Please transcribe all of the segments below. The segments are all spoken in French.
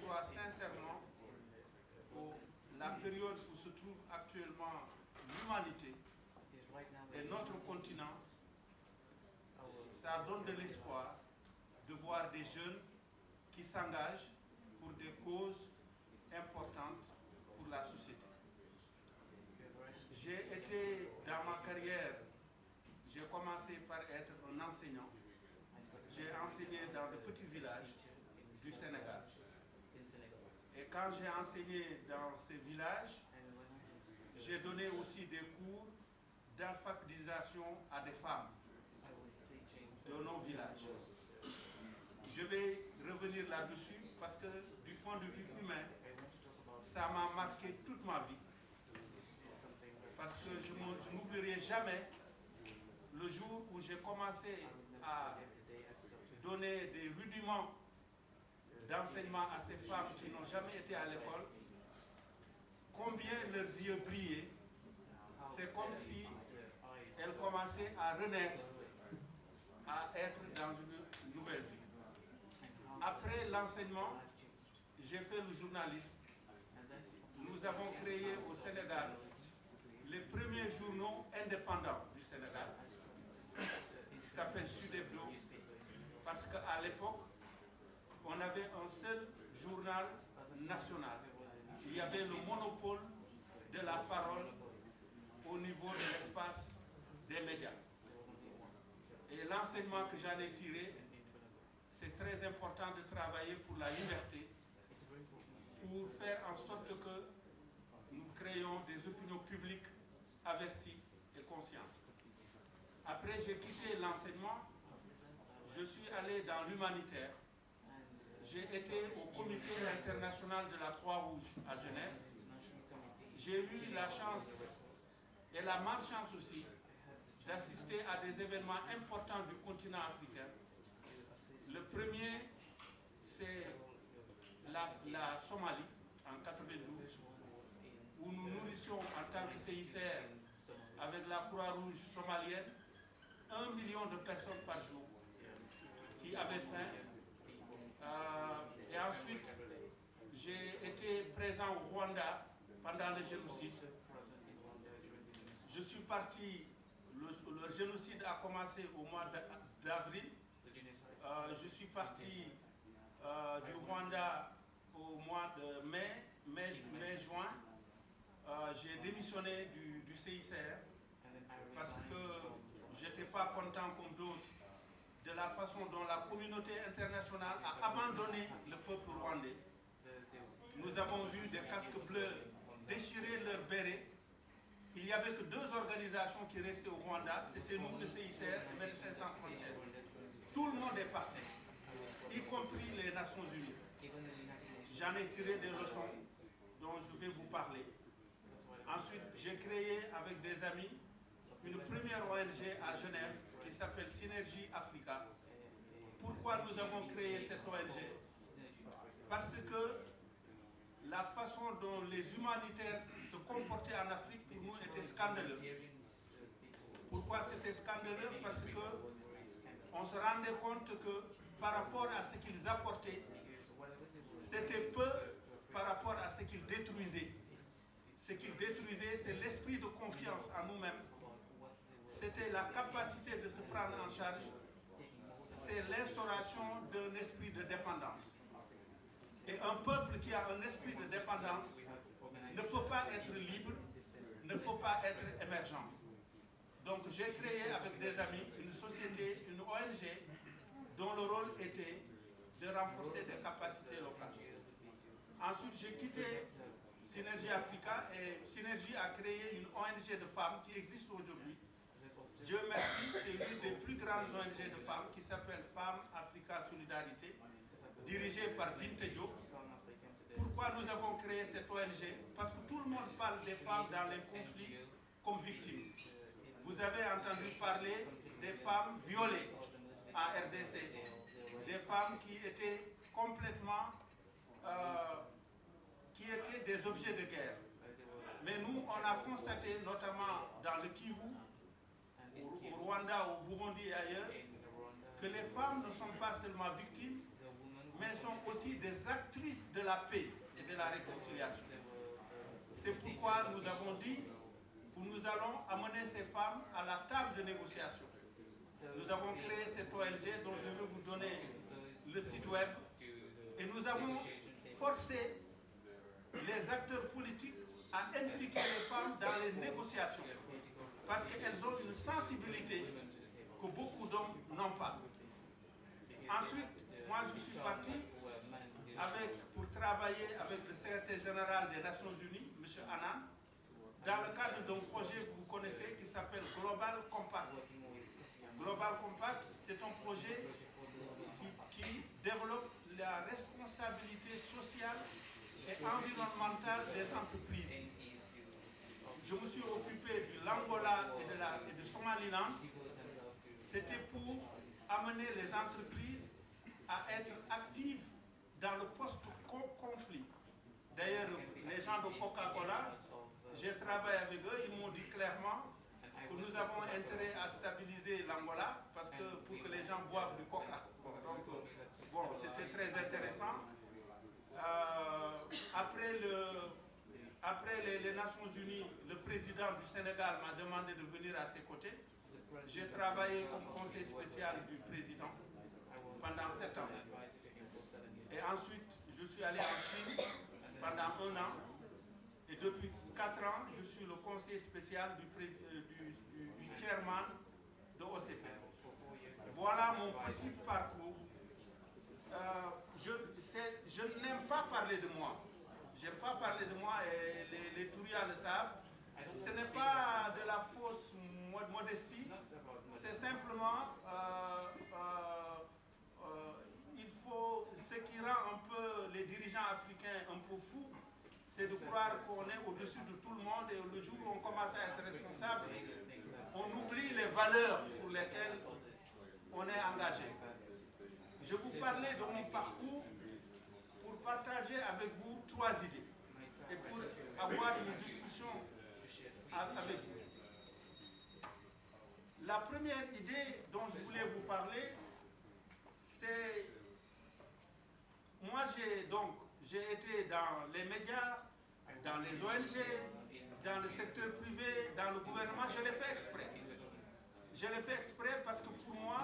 crois sincèrement que la période où se trouve actuellement l'humanité et notre continent, ça donne de l'espoir de voir des jeunes qui s'engagent pour des causes importantes pour la société. J'ai été, dans ma carrière, j'ai commencé par être un enseignant. J'ai enseigné dans de petits villages du Sénégal. Et quand j'ai enseigné dans ces villages, j'ai donné aussi des cours d'alphabétisation à des femmes de nos villages. Je vais revenir là-dessus parce que du point de vue humain, ça m'a marqué toute ma vie. Parce que je n'oublierai jamais le jour où j'ai commencé à donner des rudiments d'enseignement à ces femmes qui n'ont jamais été à l'école, combien leurs yeux brillaient. C'est comme si elles commençaient à renaître, à être dans une nouvelle vie. Après l'enseignement, j'ai fait le journalisme. Nous avons créé au Sénégal les premiers journaux indépendants du Sénégal, qui s'appelle Sud Hebdo, parce qu'à l'époque, on avait un seul journal national. Il y avait le monopole de la parole au niveau de l'espace des médias. Et l'enseignement que j'en ai tiré, c'est très important de travailler pour la liberté, pour faire en sorte que nous créions des opinions publiques averties et conscientes. Après, j'ai quitté l'enseignement, je suis allé dans l'humanitaire. J'ai été au comité international de la Croix-Rouge à Genève. J'ai eu la chance et la malchance aussi d'assister à des événements importants du continent africain. Le premier, c'est la Somalie, en 92, où nous nourrissions en tant que CICR, avec la Croix-Rouge somalienne, 1 million de personnes par jour qui avaient faim. Et ensuite, j'ai été présent au Rwanda pendant le génocide. Je suis parti, le génocide a commencé au mois d'avril. Je suis parti du Rwanda au mois de mai-juin. J'ai démissionné du CICR parce que je n'étais pas content comme d'autres de la façon dont la communauté internationale a abandonné le peuple rwandais. Nous avons vu des casques bleus déchirer leurs bérets. Il n'y avait que 2 organisations qui restaient au Rwanda, c'était nous, le CICR et Médecins sans frontières. Tout le monde est parti, y compris les Nations Unies. J'en ai tiré des leçons dont je vais vous parler. Ensuite, j'ai créé avec des amis une première ONG à Genève qui s'appelle Synergie Africa. Pourquoi nous avons créé cette ONG? Parce que la façon dont les humanitaires se comportaient en Afrique pour nous était scandaleux. Pourquoi c'était scandaleux? Parce qu'on se rendait compte que par rapport à ce qu'ils apportaient, c'était peu par rapport à ce qu'ils détruisaient. Ce qu'ils détruisaient, c'est l'esprit de confiance en nous-mêmes. C'était la capacité de se prendre en charge. C'est l'instauration d'un esprit de dépendance. Et un peuple qui a un esprit de dépendance ne peut pas être libre, ne peut pas être émergent. Donc j'ai créé avec des amis une société, une ONG, dont le rôle était de renforcer des capacités locales. Ensuite, j'ai quitté Synergie Africa et Synergie a créé une ONG de femmes qui existe aujourd'hui. Dieu merci, c'est l'une des plus grandes ONG de femmes qui s'appelle Femmes Africa Solidarité, dirigée par Binte Diop. Pourquoi nous avons créé cette ONG? Parce que tout le monde parle des femmes dans les conflits comme victimes. Vous avez entendu parler des femmes violées en RDC, des femmes qui étaient complètement, qui étaient des objets de guerre. Mais nous, on a constaté, notamment dans le Kivu, au Rwanda, au Burundi et ailleurs, que les femmes ne sont pas seulement victimes, mais sont aussi des actrices de la paix et de la réconciliation. C'est pourquoi nous avons dit que nous allons amener ces femmes à la table de négociation. Nous avons créé cette ONG dont je vais vous donner le site web et nous avons forcé les acteurs politiques à impliquer les femmes dans les négociations parce qu'elles ont une sensibilité que beaucoup d'hommes n'ont pas. Ensuite, moi je suis parti pour travailler avec le secrétaire général des Nations Unies, M. Annan, dans le cadre d'un projet que vous connaissez qui s'appelle Global Compact. Global Compact, c'est un projet qui développe la responsabilité sociale et environnementale des entreprises. Je me suis occupé de l'Angola et de Somaliland. C'était pour amener les entreprises à être actives dans le post-conflit. D'ailleurs, les gens de Coca-Cola, j'ai travaillé avec eux, ils m'ont dit clairement que nous avons intérêt à stabiliser l'Angola parce que pour que les gens boivent du coca. Donc, bon, c'était très intéressant. Après les Nations Unies, le président du Sénégal m'a demandé de venir à ses côtés. J'ai travaillé comme conseiller spécial du président pendant 7 ans. Et ensuite, je suis allé en Chine pendant 1 an. Et depuis 4 ans, je suis le conseiller spécial du chairman de OCP. Voilà mon petit parcours. Je n'aime pas parler de moi. Je n'aime pas parler de moi et les Tourias le savent. Ce n'est pas de la fausse modestie. C'est simplement, ce qui rend un peu les dirigeants africains un peu fous, c'est de croire qu'on est au-dessus de tout le monde et le jour où on commence à être responsable, on oublie les valeurs pour lesquelles on est engagé. Je vous parlais de mon parcours pour partager avec vous 3 idées et pour avoir une discussion avec vous. La première idée dont je voulais vous parler, c'est... Moi, j'ai été dans les médias, dans les ONG, dans le secteur privé, dans le gouvernement. Je l'ai fait exprès. Je l'ai fait exprès parce que pour moi,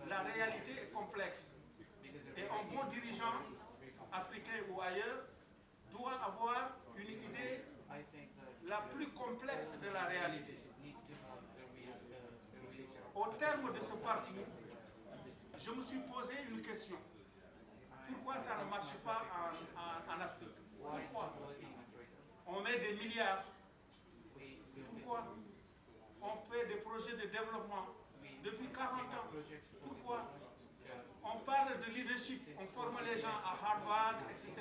la réalité est complexe. Et un bon dirigeant, africain ou ailleurs, doit avoir une idée la plus complexe de la réalité. Au terme de ce parcours, je me suis posé une question. Pourquoi ça ne marche pas en Afrique? Pourquoi? On met des milliards. Pourquoi? On fait des projets de développement depuis 40 ans. Pourquoi? On parle de leadership, on forme les gens à Harvard, etc.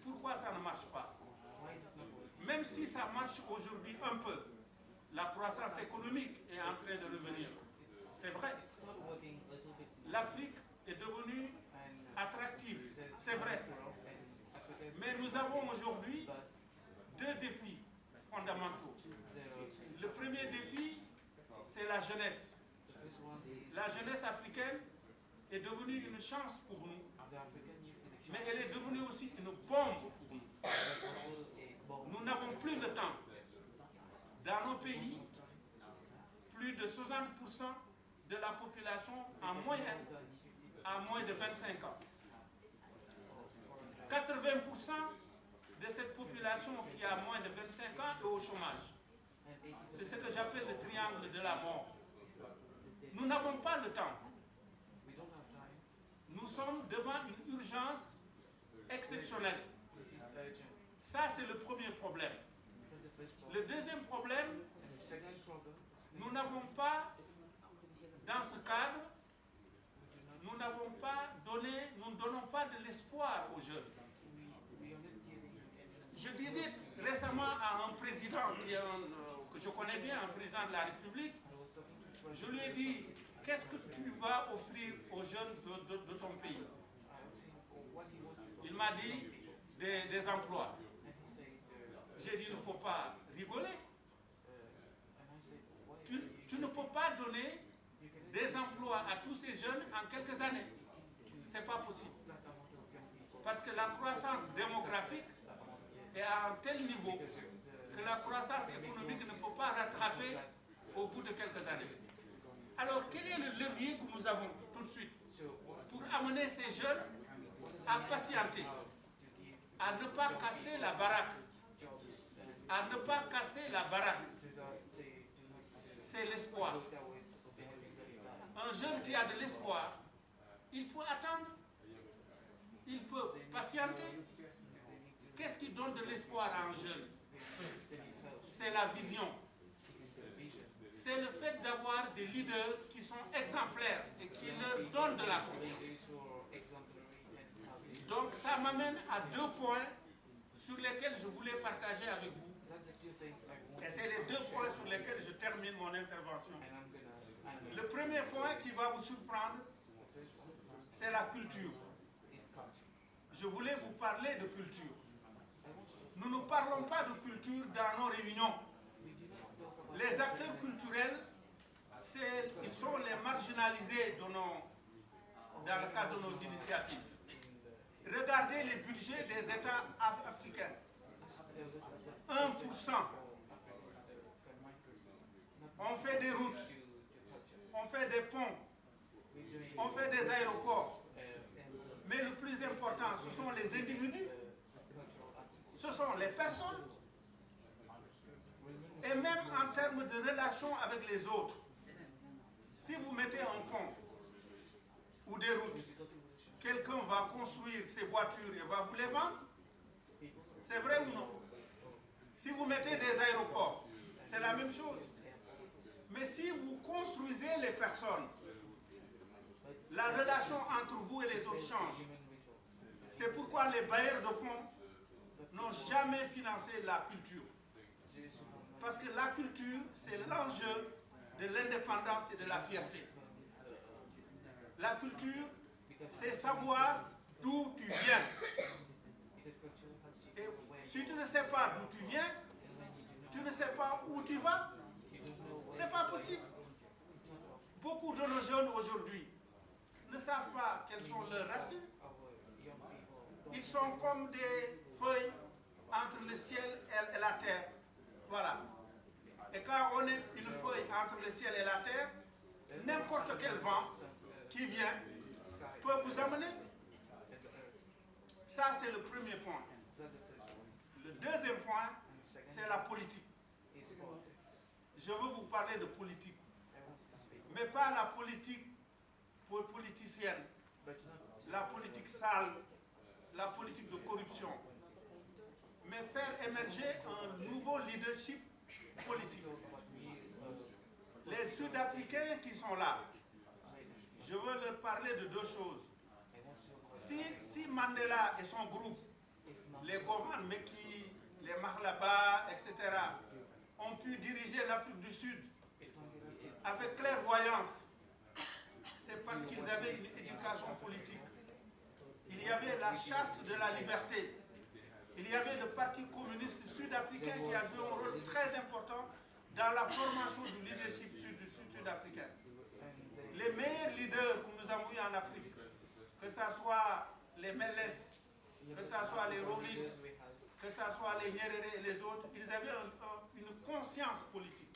Pourquoi ça ne marche pas? Même si ça marche aujourd'hui un peu, la croissance économique est en train de revenir. C'est vrai. L'Afrique est devenue attractive, c'est vrai. Mais nous avons aujourd'hui 2 défis fondamentaux. Le premier défi, c'est la jeunesse. La jeunesse africaine est devenue une chance pour nous, mais elle est devenue aussi une bombe pour nous. Nous n'avons plus le temps. Dans nos pays, plus de 60% de la population en moyenne a moins de 25 ans. 80% de cette population qui a moins de 25 ans est au chômage. C'est ce que j'appelle le triangle de la mort. Nous n'avons pas le temps. Nous sommes devant une urgence exceptionnelle. Ça, c'est le premier problème. Le deuxième problème, nous n'avons pas, dans ce cadre, nous ne donnons pas de l'espoir aux jeunes. Je disais récemment à un président que je connais bien, un président de la République, je lui ai dit, qu'est-ce que tu vas offrir aux jeunes de ton pays? Il m'a dit, des emplois. J'ai dit, il ne faut pas rigoler. Tu ne peux pas donner des emplois à tous ces jeunes en quelques années. Ce n'est pas possible. Parce que la croissance démographique est à un tel niveau que la croissance économique ne peut pas rattraper au bout de quelques années. Alors, quel est le levier que nous avons tout de suite pour amener ces jeunes à patienter, à ne pas casser la baraque, à ne pas casser la baraque? C'est l'espoir. Un jeune qui a de l'espoir, il peut attendre, il peut patienter. Qu'est-ce qui donne de l'espoir à un jeune? C'est la vision. C'est le fait d'avoir des leaders qui sont exemplaires et qui leur donnent de la confiance. Donc ça m'amène à 2 points sur lesquels je voulais partager avec vous. Et c'est les 2 points sur lesquels je termine mon intervention. Le premier point qui va vous surprendre, c'est la culture. Je voulais vous parler de culture. Nous ne parlons pas de culture dans nos réunions. Les acteurs culturels, ils sont les marginalisés dans le cadre de nos initiatives. Regardez les budgets des États africains. 1%. On fait des routes, on fait des ponts, on fait des aéroports. Mais le plus important, ce sont les individus, ce sont les personnes. Et même en termes de relations avec les autres, si vous mettez un pont ou des routes, quelqu'un va construire ses voitures et va vous les vendre. C'est vrai ou non? Si vous mettez des aéroports, c'est la même chose. Mais si vous construisez les personnes, la relation entre vous et les autres change. C'est pourquoi les bailleurs de fonds n'ont jamais financé la culture. Parce que la culture, c'est l'enjeu de l'indépendance et de la fierté. La culture, c'est savoir d'où tu viens. Et si tu ne sais pas d'où tu viens, tu ne sais pas où tu vas. Ce n'est pas possible. Beaucoup de nos jeunes aujourd'hui ne savent pas quelles sont leurs racines. Ils sont comme des feuilles entre le ciel et la terre. Voilà. Et quand on est une feuille entre le ciel et la terre, n'importe quel vent qui vient peut vous amener. Ça, c'est le premier point. Le deuxième point, c'est la politique. Je veux vous parler de politique, mais pas la politique politicienne, la politique sale, la politique de corruption, mais faire émerger un nouveau leadership politique. Les Sud-Africains qui sont là, je veux leur parler de 2 choses. Si Mandela et son groupe, les Govan Meki, les Mahlaba, etc., ont pu diriger l'Afrique du Sud avec clairvoyance, c'est parce qu'ils avaient une éducation politique. Il y avait la charte de la liberté. Il y avait le Parti communiste sud-africain qui a joué un rôle très important dans la formation du leadership sud-africain. Les meilleurs leaders que nous avons eu en Afrique, que ce soit les Meles, que ce soit les Rollins, que ce soit les Nyerere et les autres, ils avaient une conscience politique.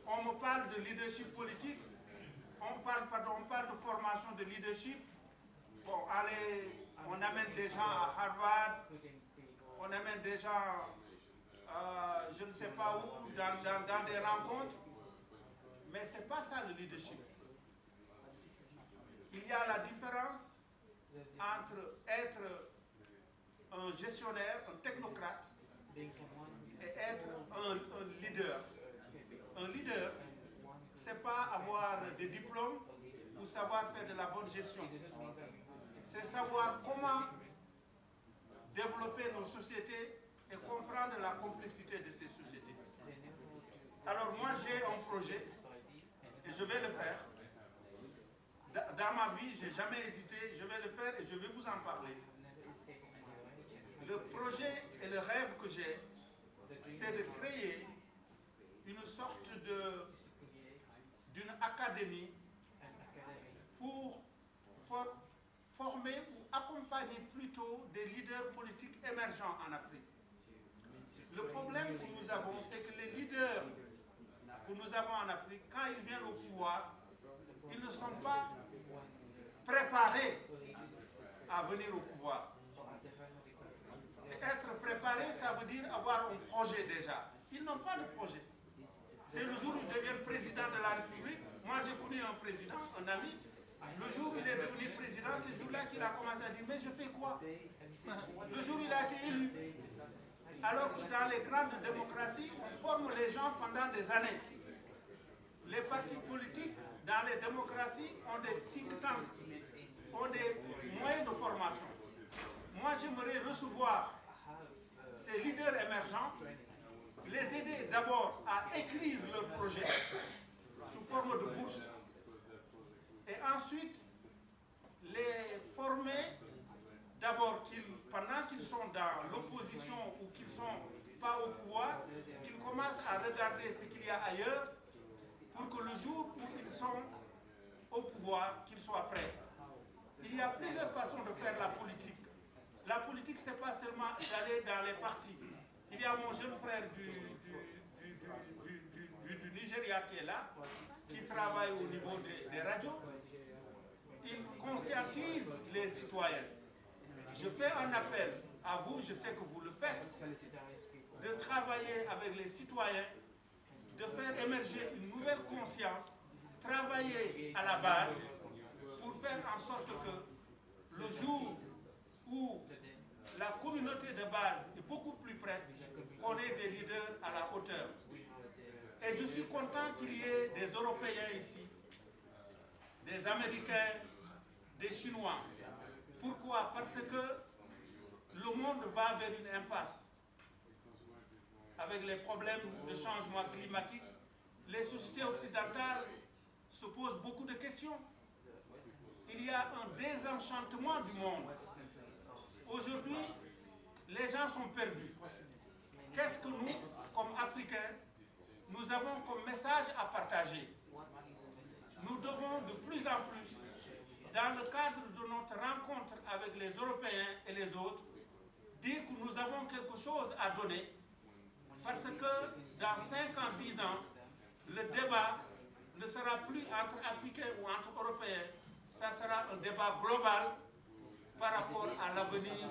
On me parle de leadership politique, on parle de formation de leadership. Bon, allez, on amène des gens à Harvard, on amène des gens, je ne sais pas où, dans des rencontres, mais ce n'est pas ça le leadership. Il y a la différence entre être un gestionnaire, un technocrate, et être un leader. Un leader, ce n'est pas avoir des diplômes ou savoir faire de la bonne gestion. C'est savoir comment développer nos sociétés et comprendre la complexité de ces sociétés. Alors moi j'ai un projet et je vais le faire. Dans ma vie, je n'ai jamais hésité, je vais le faire et je vais vous en parler. Le projet et le rêve que j'ai, c'est de créer une sorte d'une académie pour former ou accompagner plutôt des leaders politiques émergents en Afrique. Le problème que nous avons, c'est que les leaders que nous avons en Afrique, quand ils viennent au pouvoir, ils ne sont pas préparés à venir au pouvoir. Et être préparé, ça veut dire avoir un projet déjà. Ils n'ont pas de projet. C'est le jour où ils deviennent président de la République. Moi, j'ai connu un président, un ami. Le jour où il est devenu président, c'est ce jour-là qu'il a commencé à dire, mais je fais quoi? Le jour où il a été élu. Alors que dans les grandes démocraties, on forme les gens pendant des années. Les partis politiques, dans les démocraties, ont des think tanks, ont des moyens de formation. Moi, j'aimerais recevoir ces leaders émergents, les aider d'abord à écrire leur projet sous forme de bourse et ensuite les former d'abord pendant qu'ils sont dans l'opposition ou qu'ils ne sont pas au pouvoir, qu'ils commencent à regarder ce qu'il y a ailleurs pour que le jour où ils sont au pouvoir, qu'ils soient prêts. Il y a plusieurs façons de faire la politique. La politique, ce n'est pas seulement d'aller dans les partis. Il y a mon jeune frère du Nigeria qui est là, qui travaille au niveau des radios. Il conscientise les citoyens. Je fais un appel à vous, je sais que vous le faites, de travailler avec les citoyens, de faire émerger une nouvelle conscience, travailler à la base pour faire en sorte que le jour où la communauté de base est beaucoup plus prête, qu'on ait des leaders à la hauteur. Et je suis content qu'il y ait des Européens ici, des Américains, des Chinois. Pourquoi? Parce que le monde va vers une impasse. Avec les problèmes de changement climatique, les sociétés occidentales se posent beaucoup de questions. Il y a un désenchantement du monde. Aujourd'hui, les gens sont perdus. Qu'est-ce que nous, comme Africains, nous avons comme message à partager? Nous devons de plus en plus, dans le cadre de notre rencontre avec les Européens et les autres, dire que nous avons quelque chose à donner, parce que dans 5 ans, 10 ans, le débat ne sera plus entre Africains ou entre Européens, ça sera un débat global par rapport à l'avenir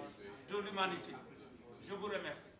de l'humanité. Je vous remercie.